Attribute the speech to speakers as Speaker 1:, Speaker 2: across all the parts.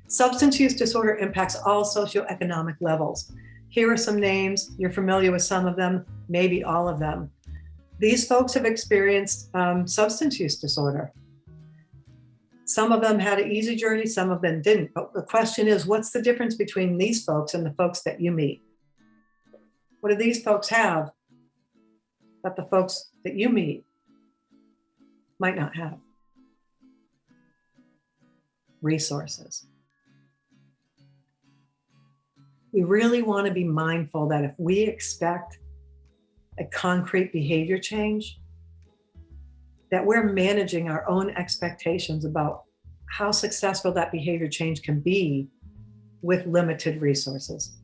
Speaker 1: Substance use disorder impacts all socioeconomic levels. Here are some names. You're familiar with some of them, maybe all of them. These folks have experienced substance use disorder. Some of them had an easy journey, some of them didn't. But the question is, what's the difference between these folks and the folks that you meet? What do these folks have that the folks that you meet might not have? Resources. We really want to be mindful that if we expect a concrete behavior change, that we're managing our own expectations about how successful that behavior change can be with limited resources.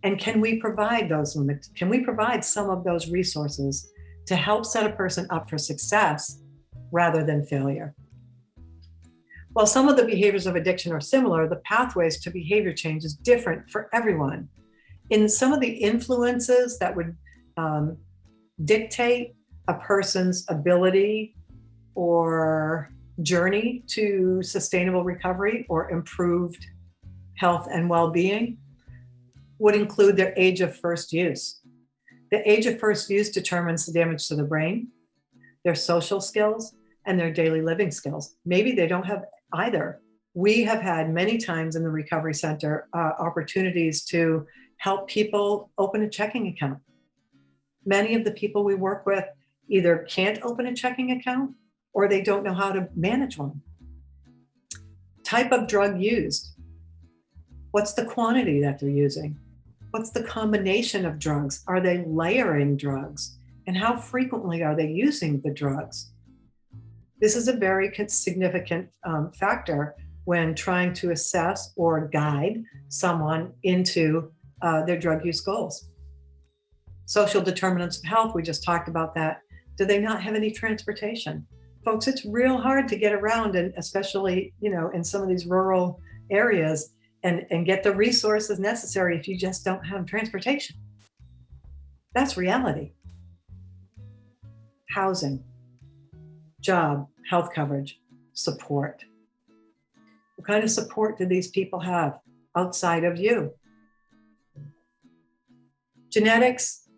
Speaker 1: And can we provide some of those resources to help set a person up for success rather than failure? While some of the behaviors of addiction are similar, the pathways to behavior change is different for everyone. In some of the influences that would dictate a person's ability or journey to sustainable recovery or improved health and well-being would include their age of first use. The age of first use determines the damage to the brain, their social skills, and their daily living skills. Maybe they don't have either. We have had many times in the Recovery Center opportunities to help people open a checking account. Many of the people we work with either can't open a checking account or they don't know how to manage one. Type of drug used. What's the quantity that they're using? What's the combination of drugs? Are they layering drugs? And how frequently are they using the drugs? This is a very significant factor when trying to assess or guide someone into their drug use goals. Social determinants of health, we just talked about that. Do they not have any transportation? Folks, it's real hard to get around, and especially, in some of these rural areas and get the resources necessary if you just don't have transportation. That's reality. Housing, job, health coverage, support. What kind of support do these people have outside of you? Genetics,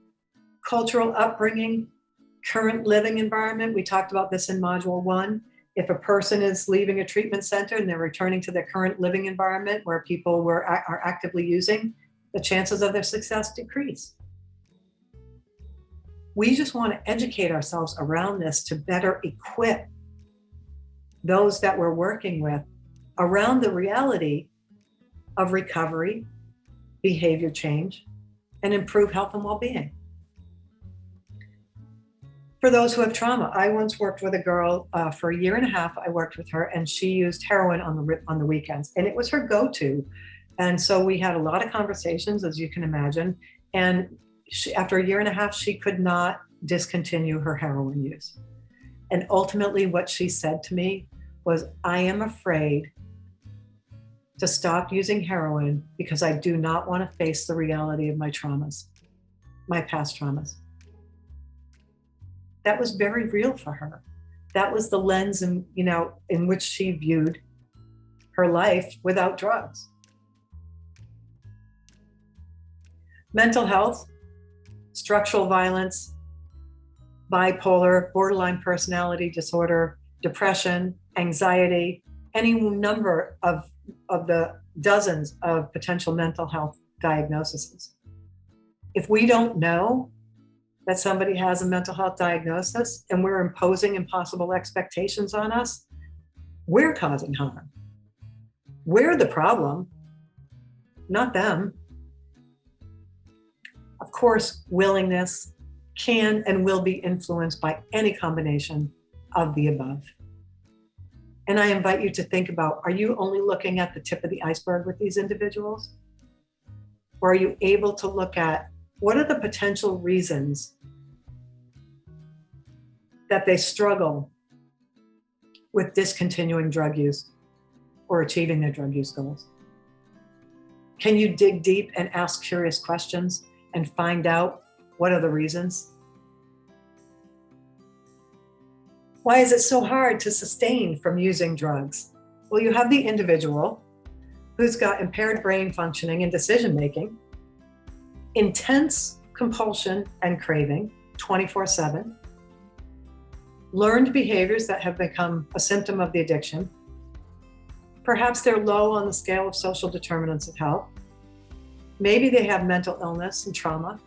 Speaker 1: cultural upbringing, current living environment. We talked about this in Module 1. If a person is leaving a treatment center and they're returning to their current living environment where people are actively using, the chances of their success decrease. We just want to educate ourselves around this to better equip those that we're working with around the reality of recovery, behavior change, and improved health and well-being. For those who have trauma, I once worked with a girl for a year and a half. I worked with her, and she used heroin on the weekends, and it was her go-to. And so we had a lot of conversations, as you can imagine. And after a year and a half, she could not discontinue her heroin use. And ultimately, what she said to me was, "I am afraid to stop using heroin because I do not want to face the reality of my traumas, my past traumas." That was very real for her. That was the lens in which she viewed her life without drugs. Mental health, structural violence, bipolar, borderline personality disorder, depression, anxiety, any number of the dozens of potential mental health diagnoses. If we don't know that somebody has a mental health diagnosis and we're imposing impossible expectations on us, we're causing harm. We're the problem, not them. Of course, willingness can and will be influenced by any combination of the above. And I invite you to think about, are you only looking at the tip of the iceberg with these individuals? Or are you able to look at what are the potential reasons that they struggle with discontinuing drug use or achieving their drug use goals? Can you dig deep and ask curious questions and find out what are the reasons? Why is it so hard to sustain from using drugs? Well, you have the individual who's got impaired brain functioning and decision making, intense compulsion and craving 24/7, learned behaviors that have become a symptom of the addiction. Perhaps they're low on the scale of social determinants of health. Maybe they have mental illness and trauma.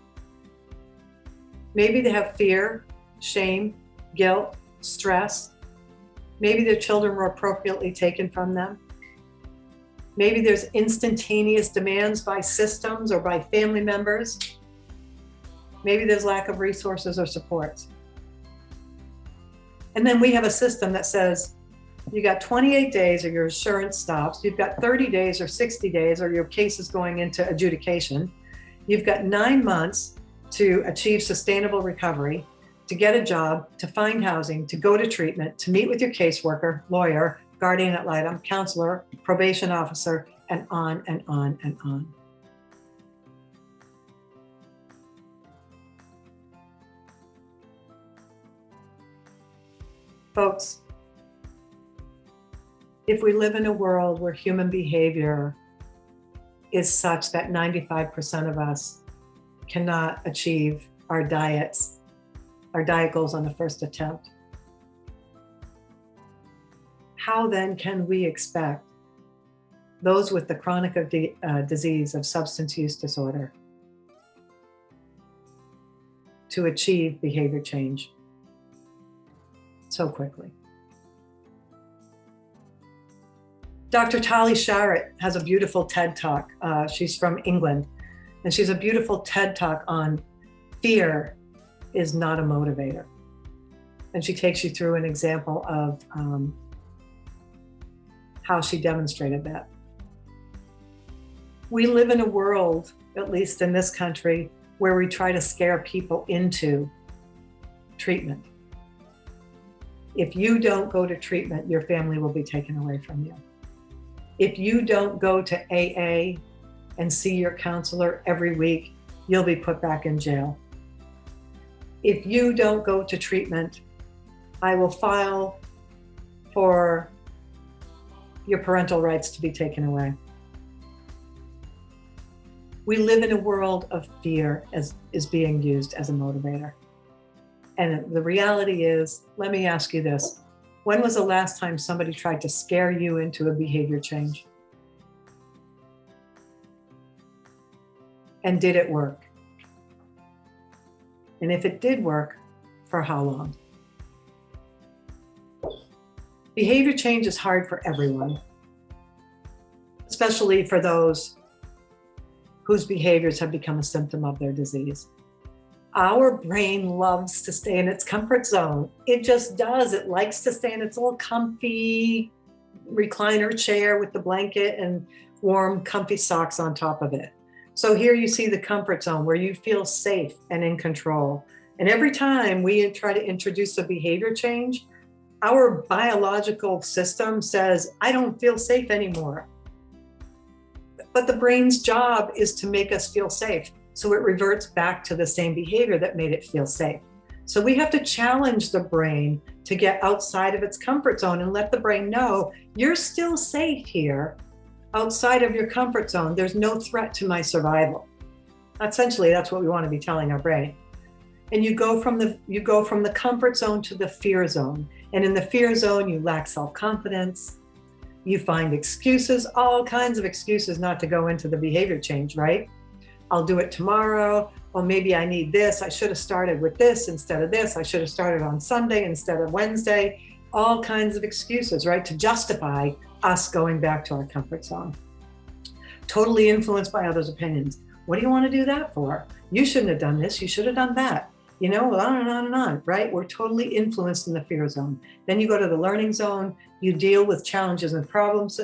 Speaker 1: Maybe they have fear, shame, guilt, stress. Maybe their children were appropriately taken from them. Maybe there's instantaneous demands by systems or by family members. Maybe there's lack of resources or supports. And then we have a system that says, you got 28 days or your insurance stops. You've got 30 days or 60 days or your case is going into adjudication. You've got 9 months to achieve sustainable recovery, to get a job, to find housing, to go to treatment, to meet with your caseworker, lawyer, guardian ad litem, counselor, probation officer, and on and on and on. Folks, if we live in a world where human behavior is such that 95% of us cannot achieve our diet goals on the first attempt, how then can we expect those with the chronic disease of substance use disorder to achieve behavior change so quickly? Dr. Tali Sharot has a beautiful TED Talk. She's from England, and she's a beautiful TED Talk on fear is not a motivator. And she takes you through an example of how she demonstrated that. We live in a world, at least in this country, where we try to scare people into treatment. If you don't go to treatment, your family will be taken away from you. If you don't go to AA and see your counselor every week, you'll be put back in jail. If you don't go to treatment, I will file for your parental rights to be taken away. We live in a world of fear as is being used as a motivator. And the reality is, let me ask you this. When was the last time somebody tried to scare you into a behavior change? And did it work? And if it did work, for how long? Behavior change is hard for everyone, especially for those whose behaviors have become a symptom of their disease. Our brain loves to stay in its comfort zone. It just does. It likes to stay in its little comfy recliner chair with the blanket and warm, comfy socks on top of it. So here you see the comfort zone where you feel safe and in control. And every time we try to introduce a behavior change, our biological system says, I don't feel safe anymore. But the brain's job is to make us feel safe. So it reverts back to the same behavior that made it feel safe. So we have to challenge the brain to get outside of its comfort zone and let the brain know you're still safe here outside of your comfort zone. There's no threat to my survival. Essentially, that's what we want to be telling our brain. And you go from the comfort zone to the fear zone. And in the fear zone, you lack self-confidence. You find excuses, all kinds of excuses not to go into the behavior change, right? I'll do it tomorrow. Well, maybe I need this. I should have started with this instead of this. I should have started on Sunday instead of Wednesday. All kinds of excuses, right? To justify us going back to our comfort zone. Totally influenced by others' opinions. What do you want to do that for? You shouldn't have done this. You should have done that. You know, on and on and on, right? We're totally influenced in the fear zone. Then you go to the learning zone. You deal with challenges and problems.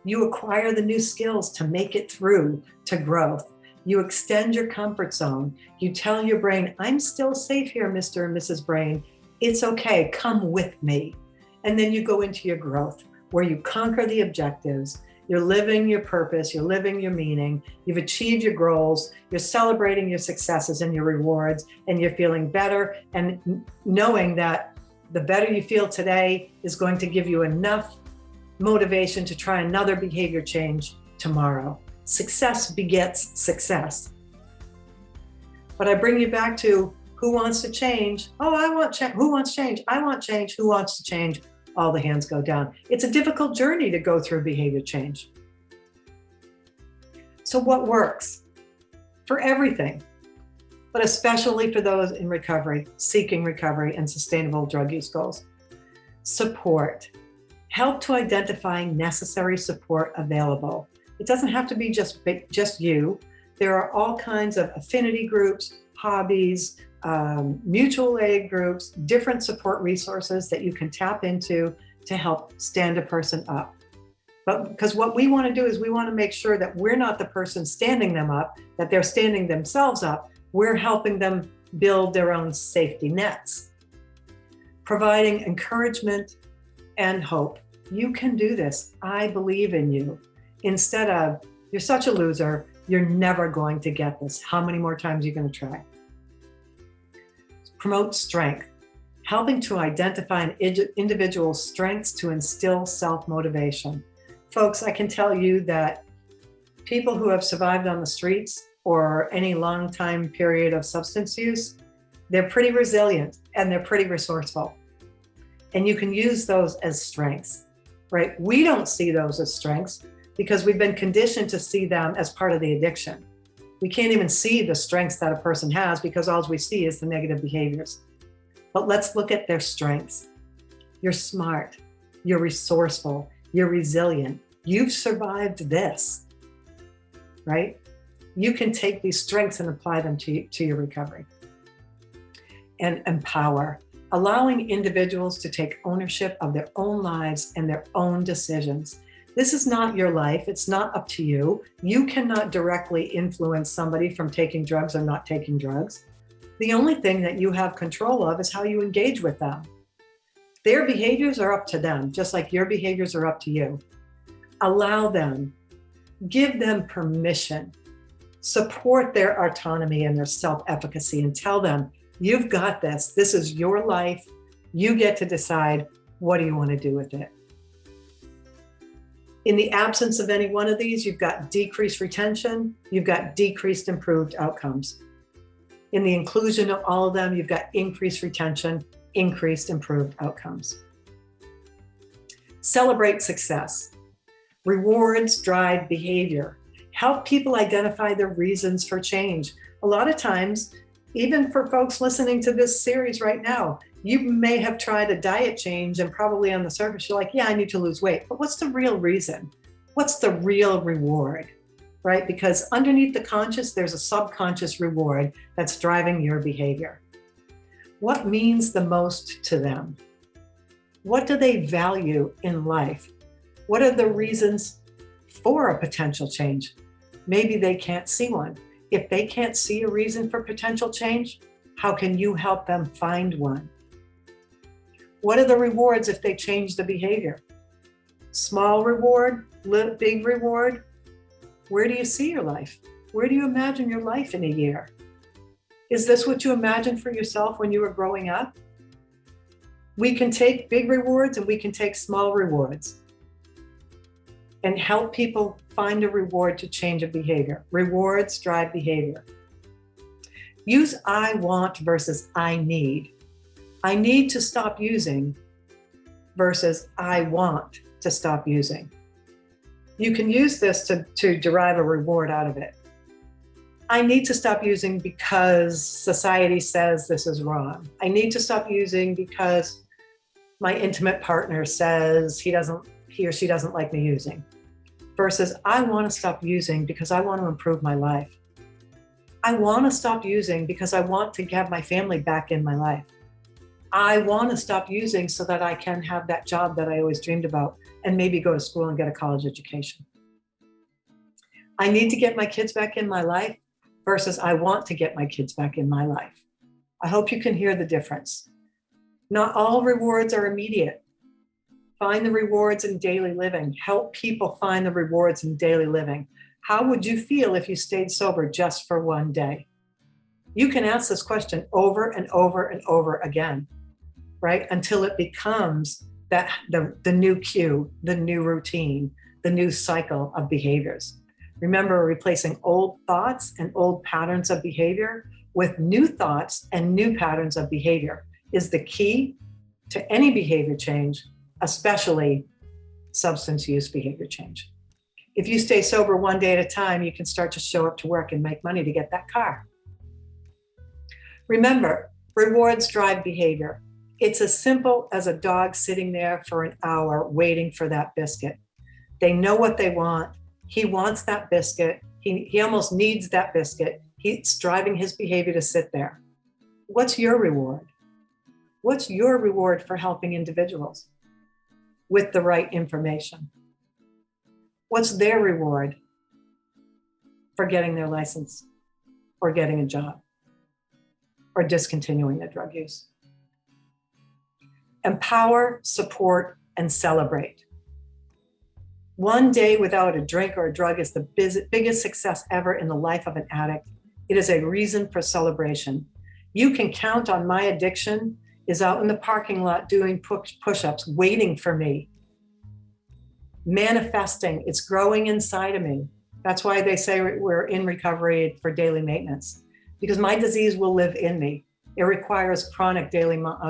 Speaker 1: You acquire the new skills to make it through to growth. You extend your comfort zone. You tell your brain, I'm still safe here, Mr. and Mrs. Brain. It's okay, come with me. And then you go into your growth, where you conquer the objectives. You're living your purpose, you're living your meaning, you've achieved your goals, you're celebrating your successes and your rewards, and you're feeling better, and knowing that the better you feel today is going to give you enough motivation to try another behavior change tomorrow. Success begets success. But I bring you back to who wants to change? Oh, I want change. Who wants change? I want change. Who wants to change? All the hands go down. It's a difficult journey to go through behavior change. So what works? For everything, but especially for those in recovery, seeking recovery and sustainable drug use goals. Support. Help to identify necessary support available. It doesn't have to be just you. There are all kinds of affinity groups, hobbies, mutual aid groups, different support resources that you can tap into to help stand a person up. But because what we want to do is we want to make sure that we're not the person standing them up, that they're standing themselves up. We're helping them build their own safety nets. Providing encouragement and hope. You can do this. I believe in you. Instead of, you're such a loser, you're never going to get this. How many more times are you going to try? Promote strength. Helping to identify an individual's strengths to instill self-motivation. Folks, I can tell you that people who have survived on the streets or any long time period of substance use, they're pretty resilient and they're pretty resourceful. And you can use those as strengths, right? We don't see those as strengths because we've been conditioned to see them as part of the addiction. We can't even see the strengths that a person has because all we see is the negative behaviors. But let's look at their strengths. You're smart, you're resourceful, you're resilient. You've survived this, right? You can take these strengths and apply them to your recovery. And empower, allowing individuals to take ownership of their own lives and their own decisions. This is not your life. It's not up to you. You cannot directly influence somebody from taking drugs or not taking drugs. The only thing that you have control of is how you engage with them. Their behaviors are up to them, just like your behaviors are up to you. Allow them, give them permission, support their autonomy and their self-efficacy, and tell them, you've got this. This is your life. You get to decide, what do you want to do with it? In the absence of any one of these, you've got decreased retention, you've got decreased improved outcomes. In the inclusion of all of them, you've got increased retention, increased improved outcomes. Celebrate success. Rewards drive behavior. Help people identify their reasons for change. A lot of times, even for folks listening to this series right now, you may have tried a diet change and probably on the surface, you're like, yeah, I need to lose weight. But what's the real reason? What's the real reward, right? Because underneath the conscious, there's a subconscious reward that's driving your behavior. What means the most to them? What do they value in life? What are the reasons for a potential change? Maybe they can't see one. If they can't see a reason for potential change, how can you help them find one? What are the rewards if they change the behavior? Small reward, big reward? Where do you see your life? Where do you imagine your life in a year? Is this what you imagined for yourself when you were growing up? We can take big rewards and we can take small rewards and help people find a reward to change a behavior. Rewards drive behavior. Use I want versus I need. I need to stop using versus I want to stop using. You can use this to derive a reward out of it. I need to stop using because society says this is wrong. I need to stop using because my intimate partner says he or she doesn't like me using. Versus I want to stop using because I want to improve my life. I want to stop using because I want to have my family back in my life. I want to stop using so that I can have that job that I always dreamed about and maybe go to school and get a college education. I need to get my kids back in my life versus I want to get my kids back in my life. I hope you can hear the difference. Not all rewards are immediate. Find the rewards in daily living. Help people find the rewards in daily living. How would you feel if you stayed sober just for one day? You can ask this question over and over and over again, right? Until it becomes that the new cue, the new routine, the new cycle of behaviors. Remember, replacing old thoughts and old patterns of behavior with new thoughts and new patterns of behavior is the key to any behavior change, especially substance use behavior change. If you stay sober one day at a time, you can start to show up to work and make money to get that car. Remember, rewards drive behavior. It's as simple as a dog sitting there for an hour waiting for that biscuit. They know what they want. He wants that biscuit. He almost needs that biscuit. He's driving his behavior to sit there. What's your reward? What's your reward for helping individuals with the right information? What's their reward for getting their license or getting a job or discontinuing their drug use? Empower, support, and celebrate. One day without a drink or a drug is the biggest success ever in the life of an addict. It is a reason for celebration. You can count on my addiction is out in the parking lot doing push-ups, waiting for me, manifesting. It's growing inside of me. That's why they say we're in recovery for daily maintenance, because my disease will live in me. It requires chronic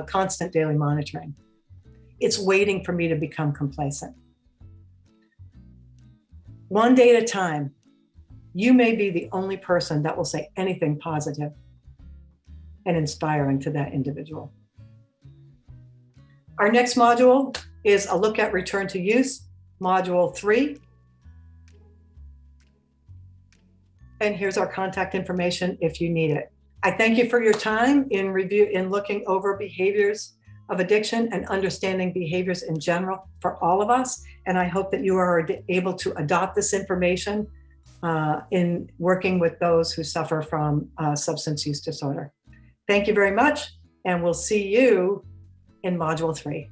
Speaker 1: constant daily monitoring. It's waiting for me to become complacent. One day at a time, you may be the only person that will say anything positive and inspiring to that individual. Our next module is a look at return to use, module 3. And here's our contact information if you need it. I thank you for your time in looking over behaviors of addiction and understanding behaviors in general for all of us. And I hope that you are able to adopt this information in working with those who suffer from substance use disorder. Thank you very much, and we'll see you in module 3.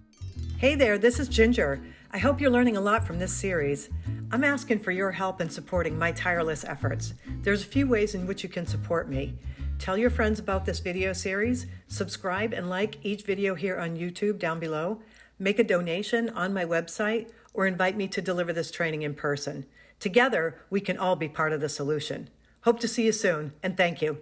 Speaker 2: Hey there, this is Ginger. I hope you're learning a lot from this series. I'm asking for your help in supporting my tireless efforts. There's a few ways in which you can support me. Tell your friends about this video series, subscribe and like each video here on YouTube down below, make a donation on my website, or invite me to deliver this training in person. Together, we can all be part of the solution. Hope to see you soon, and thank you.